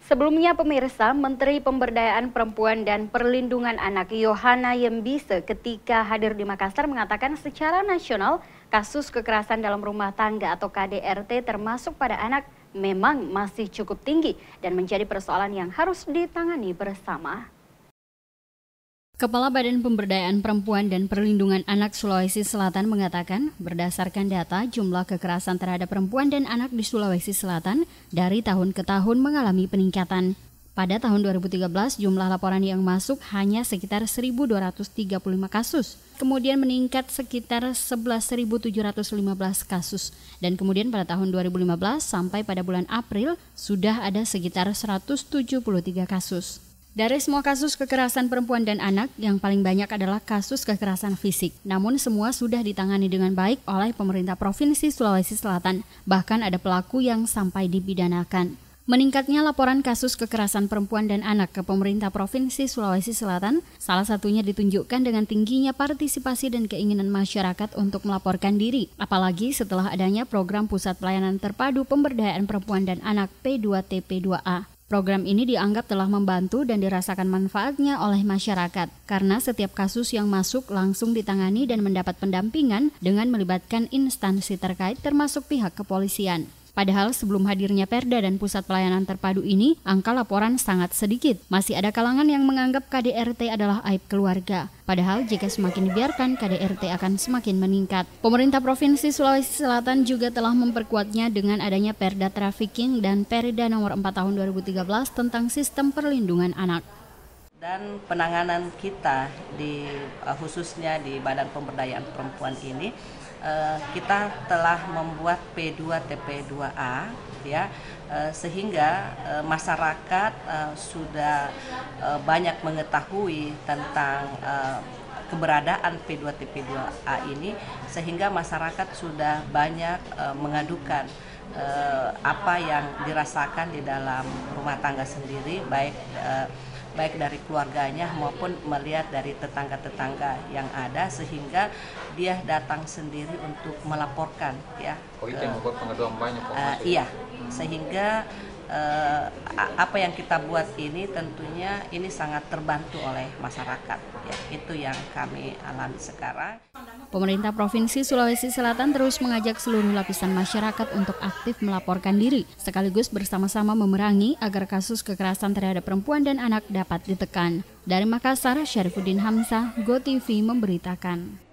Sebelumnya pemirsa, Menteri Pemberdayaan Perempuan dan Perlindungan Anak Yohana Yembise ketika hadir di Makassar mengatakan secara nasional kasus kekerasan dalam rumah tangga atau KDRT termasuk pada anak memang masih cukup tinggi dan menjadi persoalan yang harus ditangani bersama. Kepala Badan Pemberdayaan Perempuan dan Perlindungan Anak Sulawesi Selatan mengatakan, berdasarkan data jumlah kekerasan terhadap perempuan dan anak di Sulawesi Selatan dari tahun ke tahun mengalami peningkatan. Pada tahun 2013, jumlah laporan yang masuk hanya sekitar 1.235 kasus, kemudian meningkat sekitar 11.715 kasus, dan kemudian pada tahun 2015 sampai pada bulan April sudah ada sekitar 173 kasus. Dari semua kasus kekerasan perempuan dan anak, yang paling banyak adalah kasus kekerasan fisik. Namun semua sudah ditangani dengan baik oleh pemerintah Provinsi Sulawesi Selatan. Bahkan ada pelaku yang sampai dipidanakan. Meningkatnya laporan kasus kekerasan perempuan dan anak ke pemerintah Provinsi Sulawesi Selatan, salah satunya ditunjukkan dengan tingginya partisipasi dan keinginan masyarakat untuk melaporkan diri. Apalagi setelah adanya program Pusat Pelayanan Terpadu Pemberdayaan Perempuan dan Anak P2TP2A. Program ini dianggap telah membantu dan dirasakan manfaatnya oleh masyarakat karena setiap kasus yang masuk langsung ditangani dan mendapat pendampingan dengan melibatkan instansi terkait termasuk pihak kepolisian. Padahal sebelum hadirnya Perda dan Pusat Pelayanan Terpadu ini, angka laporan sangat sedikit. Masih ada kalangan yang menganggap KDRT adalah aib keluarga. Padahal jika semakin dibiarkan, KDRT akan semakin meningkat. Pemerintah Provinsi Sulawesi Selatan juga telah memperkuatnya dengan adanya Perda Trafficking dan Perda nomor 4 tahun 2013 tentang sistem perlindungan anak. Dan penanganan kita khususnya di Badan Pemberdayaan Perempuan ini, kita telah membuat P2TP2A ya, sehingga masyarakat sudah banyak mengetahui tentang keberadaan P2TP2A ini, sehingga masyarakat sudah banyak mengadukan apa yang dirasakan di dalam rumah tangga sendiri, baik dari keluarganya maupun melihat dari tetangga-tetangga yang ada, sehingga dia datang sendiri untuk melaporkan ya. Oh, itu yang membuat pengaduan banyak. Iya, sehingga apa yang kita buat ini tentunya ini sangat terbantu oleh masyarakat ya. Itu yang kami alami sekarang. Pemerintah Provinsi Sulawesi Selatan terus mengajak seluruh lapisan masyarakat untuk aktif melaporkan diri, sekaligus bersama-sama memerangi agar kasus kekerasan terhadap perempuan dan anak dapat ditekan. Dari Makassar, Syarifuddin Hamzah, GoTV memberitakan.